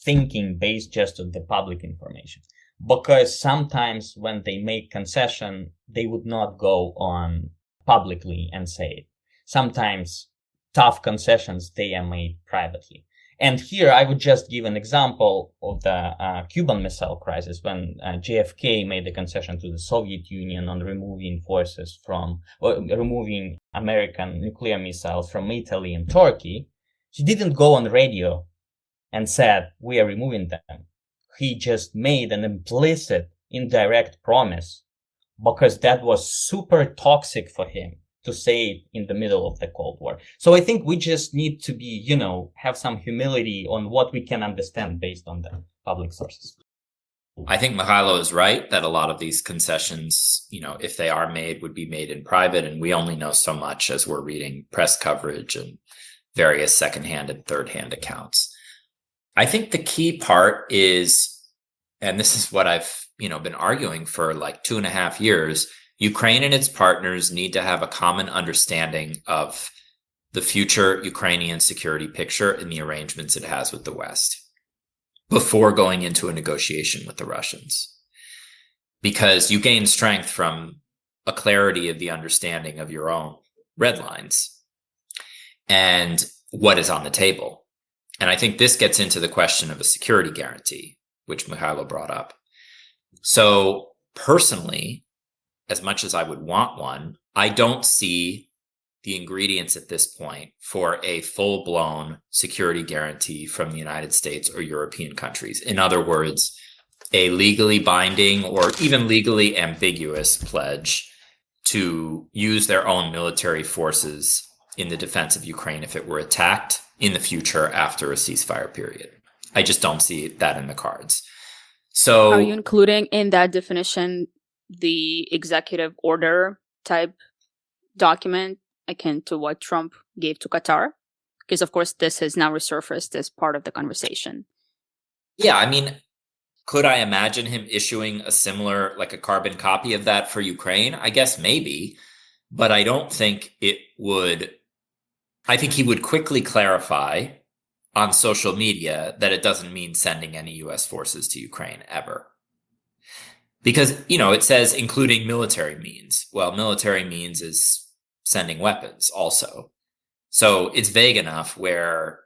thinking based just on the public information, because sometimes when they make concession, they would not go on publicly and say it. Sometimes tough concessions, they are made privately. And here I would just give an example of the Cuban Missile Crisis, when JFK made a concession to the Soviet Union on removing removing American nuclear missiles from Italy and Turkey. He didn't go on radio and said, we are removing them. He just made an implicit, indirect promise, because that was super toxic for him to say it in the middle of the Cold War. So I think we just need to be, have some humility on what we can understand based on the public sources. I think Mykhailo is right that a lot of these concessions, if they are made, would be made in private. And we only know so much as we're reading press coverage and various secondhand and third-hand accounts. I think the key part is, and this is what I've, been arguing for like 2.5 years, Ukraine and its partners need to have a common understanding of the future Ukrainian security picture and the arrangements it has with the West before going into a negotiation with the Russians. Because you gain strength from a clarity of the understanding of your own red lines and what is on the table. And I think this gets into the question of a security guarantee, which Mykhailo brought up. So personally, as much as I would want one, I don't see the ingredients at this point for a full-blown security guarantee from the United States or European countries. In other words, a legally binding or even legally ambiguous pledge to use their own military forces in the defense of Ukraine if it were attacked in the future after a ceasefire period. I just don't see that in the cards. So, are you including in that definition the executive order type document akin to what Trump gave to Qatar? Because, of course, this has now resurfaced as part of the conversation. Yeah, I mean, could I imagine him issuing a similar, like a carbon copy of that for Ukraine? I guess maybe, but I don't think it would. I think he would quickly clarify on social media that it doesn't mean sending any U.S. forces to Ukraine ever. Because, it says including military means. Well, military means is sending weapons also. So it's vague enough where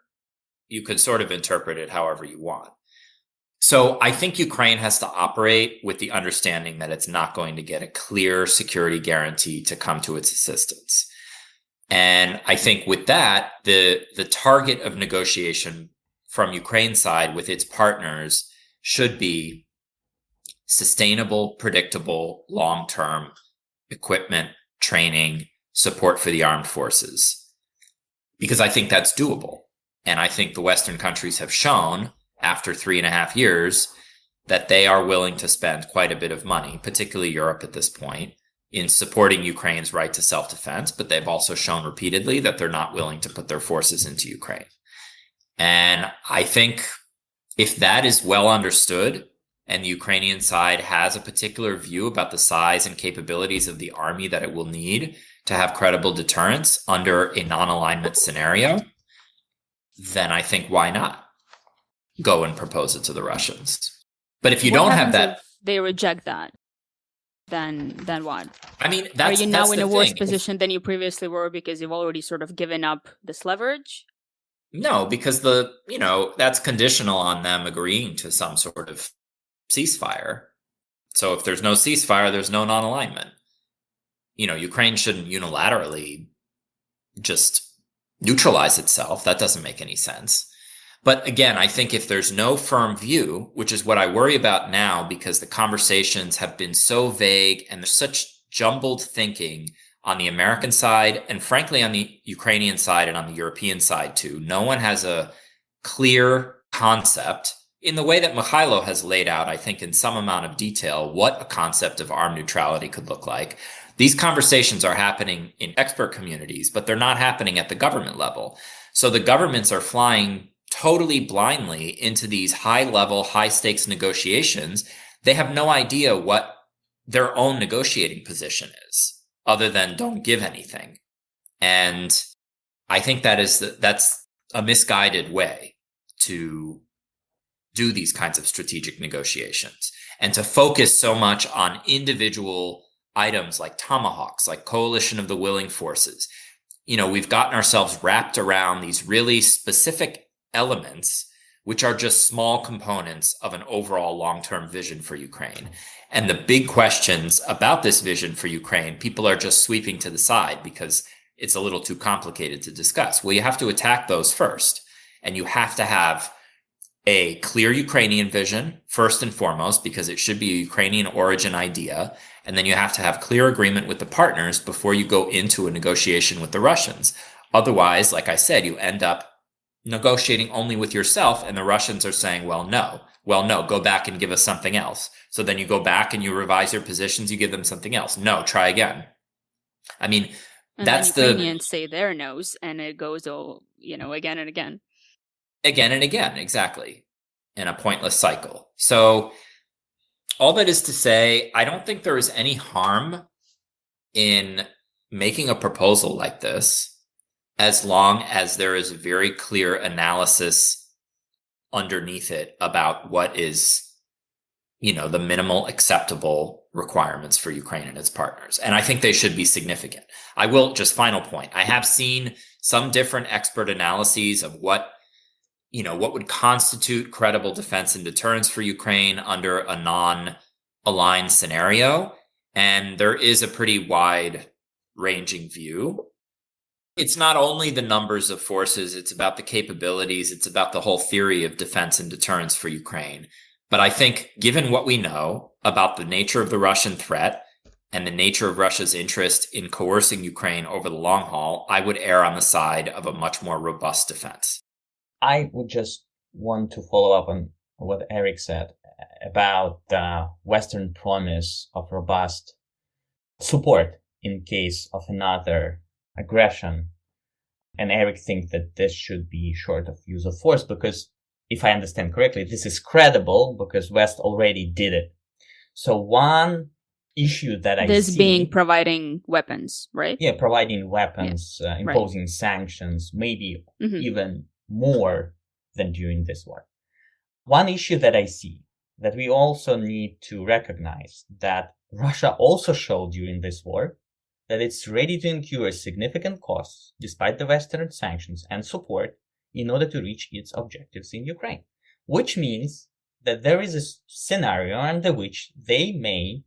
you could sort of interpret it however you want. So I think Ukraine has to operate with the understanding that it's not going to get a clear security guarantee to come to its assistance. And I think with that, the target of negotiation from Ukraine's side with its partners should be sustainable, predictable, long-term equipment, training, support for the armed forces. Because I think that's doable. And I think the Western countries have shown after 3.5 years that they are willing to spend quite a bit of money, particularly Europe at this point, in supporting Ukraine's right to self-defense, but they've also shown repeatedly that they're not willing to put their forces into Ukraine. And I think if that is well understood and the Ukrainian side has a particular view about the size and capabilities of the army that it will need to have credible deterrence under a non-alignment scenario, then I think why not go and propose it to the Russians? But if you don't have that, if they reject that, then what? I mean, are you now in a worse position than you previously were because you've already sort of given up this leverage? No, because that's conditional on them agreeing to some sort of ceasefire. So if there's no ceasefire, there's no non-alignment. Ukraine shouldn't unilaterally just neutralize itself. That doesn't make any sense. But again, I think if there's no firm view, which is what I worry about now, because the conversations have been so vague and there's such jumbled thinking on the American side and frankly on the Ukrainian side and on the European side too. No one has a clear concept in the way that Mykhailo has laid out, I think in some amount of detail, what a concept of armed neutrality could look like. These conversations are happening in expert communities, but they're not happening at the government level. So the governments are flying totally blindly into these high-level, high-stakes negotiations. They have no idea what their own negotiating position is, other than don't give anything. And I think that's a misguided way to do these kinds of strategic negotiations and to focus so much on individual items like Tomahawks, like coalition of the willing forces. We've gotten ourselves wrapped around these really specific elements, which are just small components of an overall long-term vision for Ukraine. And the big questions about this vision for Ukraine, people are just sweeping to the side because it's a little too complicated to discuss. Well, you have to attack those first. And you have to have a clear Ukrainian vision, first and foremost, because it should be a Ukrainian origin idea. And then you have to have clear agreement with the partners before you go into a negotiation with the Russians. Otherwise, like I said, you end up negotiating only with yourself, and the Russians are saying, well, no, go back and give us something else. So then you go back and you revise your positions, you give them something else. No, try again. I mean, and that's the Ukrainians say their no's, and it goes again and again. Again and again, exactly, in a pointless cycle. So all that is to say, I don't think there is any harm in making a proposal like this, as long as there is a very clear analysis underneath it about what is, the minimal acceptable requirements for Ukraine and its partners. And I think they should be significant. I will, just final point, I have seen some different expert analyses of what would constitute credible defense and deterrence for Ukraine under a non-aligned scenario. And there is a pretty wide-ranging view. It's not only the numbers of forces, it's about the capabilities, it's about the whole theory of defense and deterrence for Ukraine. But I think given what we know about the nature of the Russian threat and the nature of Russia's interest in coercing Ukraine over the long haul, I would err on the side of a much more robust defense. I would just want to follow up on what Eric said about the Western promise of robust support in case of another aggression. And Eric thinks that this should be short of use of force because, if I understand correctly, this is credible because West already did it. So one issue that I see... This being providing weapons, right? Yeah, providing weapons, imposing sanctions, maybe even more than during this war. One issue that I see that we also need to recognize that Russia also showed during this war that it's ready to incur significant costs despite the Western sanctions and support in order to reach its objectives in Ukraine, which means that there is a scenario under which they may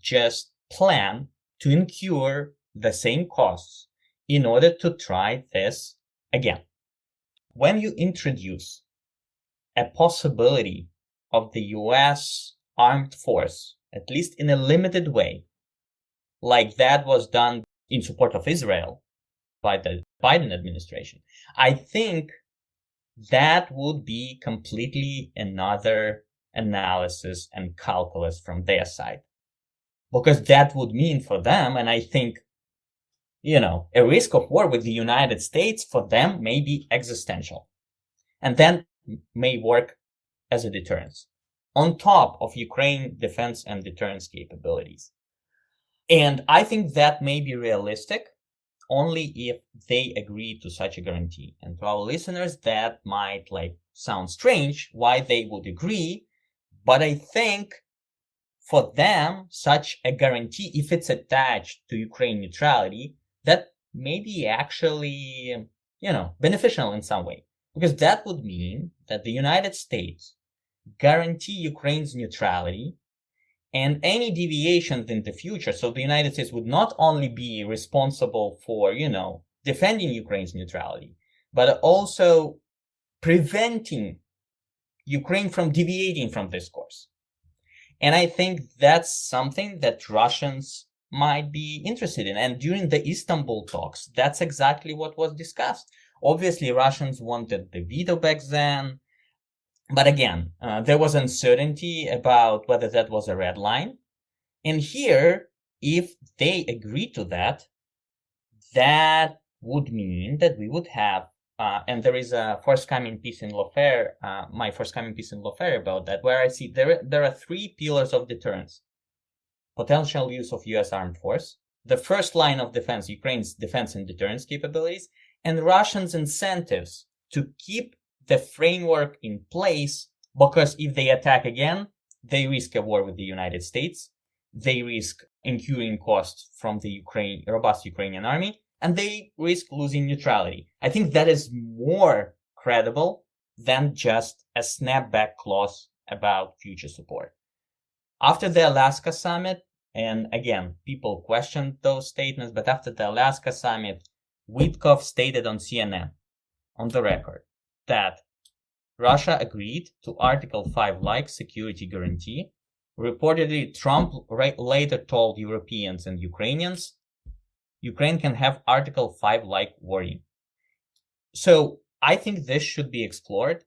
just plan to incur the same costs in order to try this again. When you introduce a possibility of the US armed force, at least in a limited way, like that was done in support of Israel by the Biden administration, I think that would be completely another analysis and calculus from their side. because that would mean for them, and I think, a risk of war with the United States for them may be existential, and then may work as a deterrence on top of Ukraine defense and deterrence capabilities. And I think that may be realistic only if they agree to such a guarantee. And to our listeners, that might sound strange why they would agree, but I think for them, such a guarantee, if it's attached to Ukraine neutrality, that may be actually, beneficial in some way. Because that would mean that the United States guarantee Ukraine's neutrality, and any deviations in the future. So the United States would not only be responsible for, defending Ukraine's neutrality, but also preventing Ukraine from deviating from this course. And I think that's something that Russians might be interested in. And during the Istanbul talks, that's exactly what was discussed. Obviously, Russians wanted the veto back then. But again, there was uncertainty about whether that was a red line. And here, if they agree to that, that would mean that we would have, and there is a forthcoming piece in Lawfare, my forthcoming piece in Lawfare about that, where I see there are three pillars of deterrence. Potential use of U.S. armed force, the first line of defense, Ukraine's defense and deterrence capabilities, and Russians' incentives to keep the framework in place, because if they attack again, they risk a war with the United States, they risk incurring costs from the robust Ukrainian army, and they risk losing neutrality. I think that is more credible than just a snapback clause about future support. After the Alaska summit, and again, people questioned those statements, but after the Alaska summit, Witkoff stated on CNN, on the record, that Russia agreed to Article 5-like security guarantee. Reportedly, Trump later told Europeans and Ukrainians, Ukraine can have Article 5-like wording. So I think this should be explored.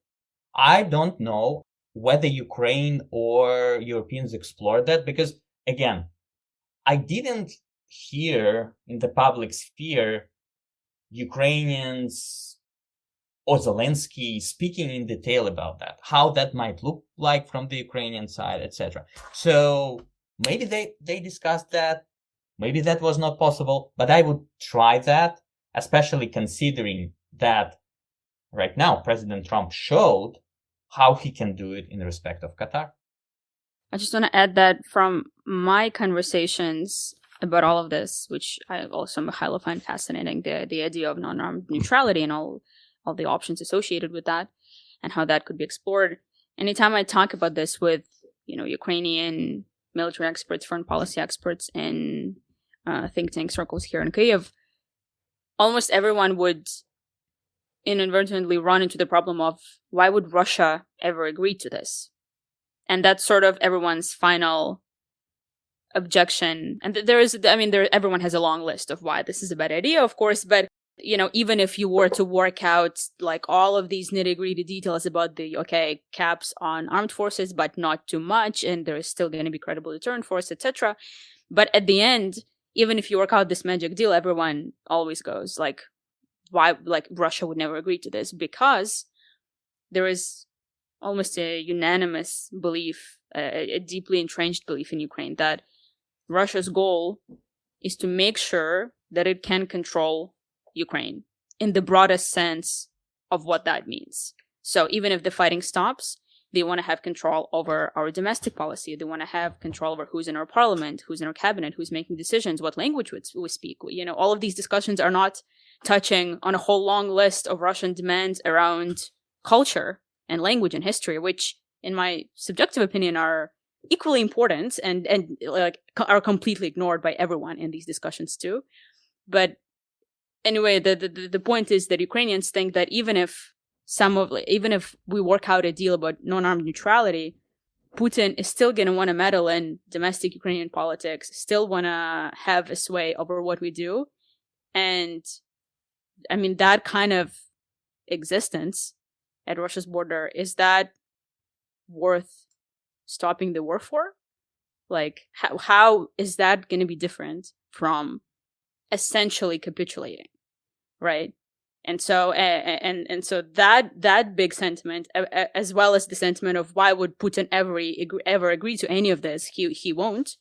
I don't know whether Ukraine or Europeans explored that, because, again, I didn't hear in the public sphere Ukrainians or Zelensky speaking in detail about that, how that might look like from the Ukrainian side, etc. So maybe they discussed that. Maybe that was not possible, but I would try that, especially considering that right now President Trump showed how he can do it in respect of Qatar. I just want to add that from my conversations about all of this, which I also, Mykhailo, find fascinating, the idea of non-armed neutrality and all the options associated with that and how that could be explored. Anytime I talk about this with, Ukrainian military experts, foreign policy experts in think tank circles here in Kyiv, almost everyone would inadvertently run into the problem of why would Russia ever agree to this? And that's sort of everyone's final objection. And everyone has a long list of why this is a bad idea, of course, but even if you were to work out all of these nitty-gritty details about the caps on armed forces, but not too much, and there is still going to be credible deterrent force, etc. But at the end, even if you work out this magic deal, everyone always goes why Russia would never agree to this, because there is almost a unanimous belief, a deeply entrenched belief in Ukraine that Russia's goal is to make sure that it can control Ukraine in the broadest sense of what that means. So even if the fighting stops, they want to have control over our domestic policy. They want to have control over who's in our parliament, who's in our cabinet, who's making decisions, what language we speak. All of these discussions are not touching on a whole long list of Russian demands around culture and language and history, which, in my subjective opinion, are equally important and are completely ignored by everyone in these discussions too. But anyway, the point is that Ukrainians think that even if we work out a deal about non-armed neutrality, Putin is still going to want to meddle in domestic Ukrainian politics, still want to have a sway over what we do. And that kind of existence at Russia's border, is that worth stopping the war for? Like, how is that going to be different from essentially capitulating, right? And so and so that big sentiment, as well as the sentiment of why would Putin ever agree to any of this, he won't,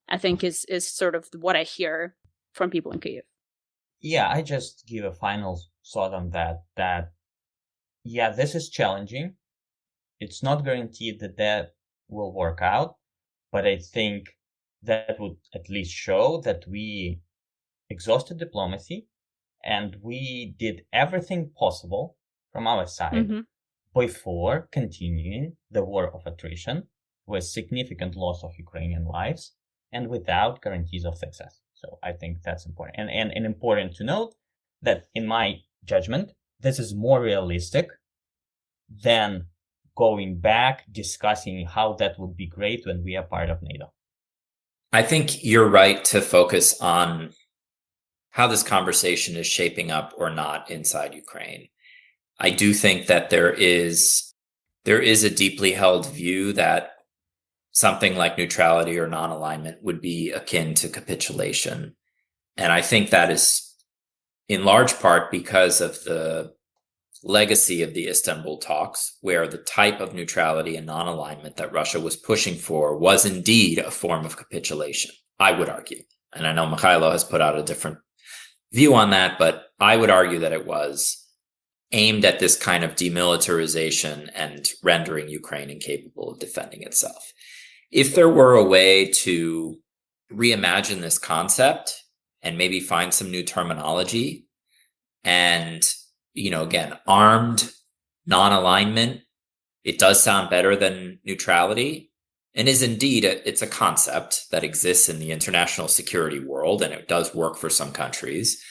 I think is sort of what I hear from people in Kyiv. Yeah, I just give a final thought on that yeah, this is challenging. It's not guaranteed that will work out, but I think that would at least show that we exhausted diplomacy and we did everything possible from our side before continuing the war of attrition with significant loss of Ukrainian lives and without guarantees of success. So I think that's important. And important to note that in my judgment, this is more realistic than going back, discussing how that would be great when we are part of NATO. I think you're right to focus on how this conversation is shaping up or not inside Ukraine. I do think that there is a deeply held view that something like neutrality or non-alignment would be akin to capitulation. And I think that is in large part because of the legacy of the Istanbul talks, where the type of neutrality and non-alignment that Russia was pushing for was indeed a form of capitulation, I would argue. And I know Mykhailo has put out a different view on that, but I would argue that it was aimed at this kind of demilitarization and rendering Ukraine incapable of defending itself. If there were a way to reimagine this concept and maybe find some new terminology and, again, armed non-alignment, it does sound better than neutrality and is indeed, it's a concept that exists in the international security world, and it does work for some countries.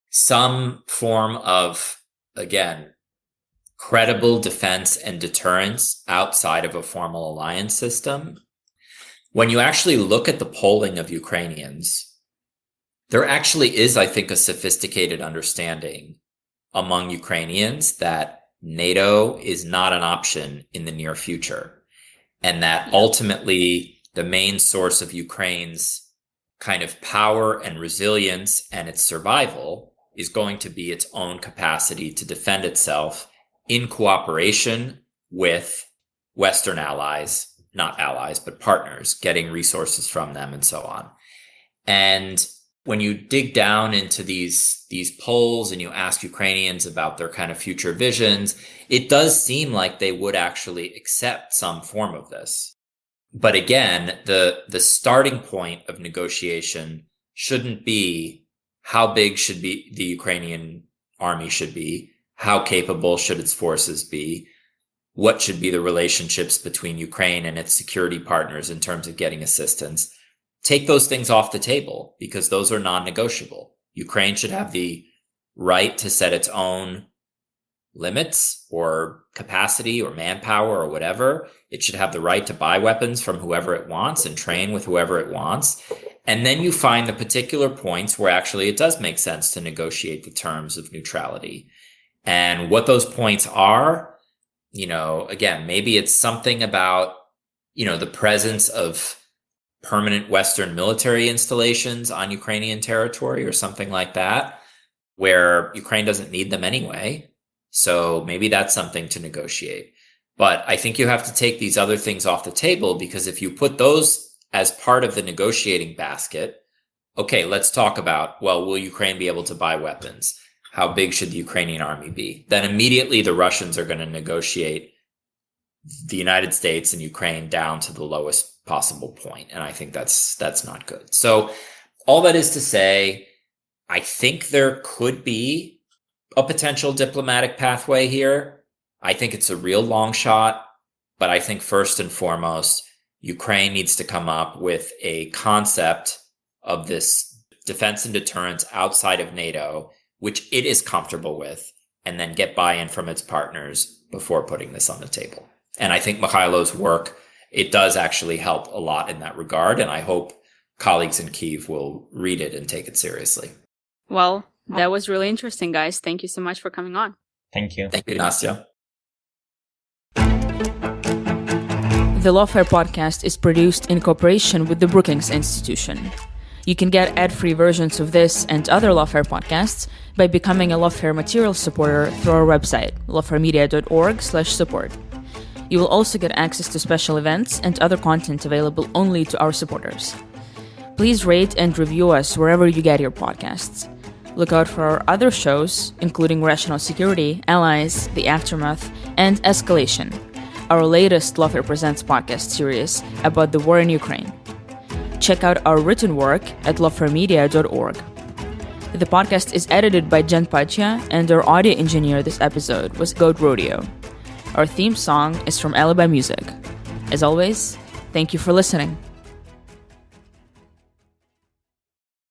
Some form of, again, credible defense and deterrence outside of a formal alliance system. When you actually look at the polling of Ukrainians, there actually is, I think, a sophisticated understanding among Ukrainians that NATO is not an option in the near future, and that ultimately the main source of Ukraine's kind of power and resilience and its survival is going to be its own capacity to defend itself in cooperation with Western allies, not allies, but partners, getting resources from them and so on. And when you dig down into these polls and you ask Ukrainians about their kind of future visions, it does seem like they would actually accept some form of this. But again, the starting point of negotiation shouldn't be how big should be the Ukrainian army should be, how capable should its forces be, what should be the relationships between Ukraine and its security partners in terms of getting assistance. Take those things off the table because those are non-negotiable. Ukraine should have the right to set its own limits or capacity or manpower or whatever. It should have the right to buy weapons from whoever it wants and train with whoever it wants. And then you find the particular points where actually it does make sense to negotiate the terms of neutrality. And what those points are, again, maybe it's something about, the presence of permanent Western military installations on Ukrainian territory or something like that, where Ukraine doesn't need them anyway. So maybe that's something to negotiate. But I think you have to take these other things off the table, because if you put those as part of the negotiating basket, okay, let's talk about, well, will Ukraine be able to buy weapons? How big should the Ukrainian army be? Then immediately the Russians are going to negotiate the United States and Ukraine down to the lowest possible point. And I think that's not good. So all that is to say, I think there could be a potential diplomatic pathway here. I think it's a real long shot, but I think first and foremost, Ukraine needs to come up with a concept of this defense and deterrence outside of NATO, which it is comfortable with, and then get buy-in from its partners before putting this on the table. And I think Mykhailo's work, it does actually help a lot in that regard, and I hope colleagues in Kyiv will read it and take it seriously. Well, that was really interesting, guys. Thank you so much for coming on. Thank you. Thank you, Nastya. The Lawfare podcast is produced in cooperation with the Brookings Institution. You can get ad-free versions of this and other Lawfare podcasts by becoming a Lawfare material supporter through our website, lawfaremedia.org/support. You will also get access to special events and other content available only to our supporters. Please rate and review us wherever you get your podcasts. Look out for our other shows, including Rational Security, Allies, The Aftermath, and Escalation, our latest Lawfare Presents podcast series about the war in Ukraine. Check out our written work at lawfaremedia.org. The podcast is edited by Jen Pachia, and our audio engineer this episode was Goat Rodeo. Our theme song is from Alibi Music. As always, thank you for listening.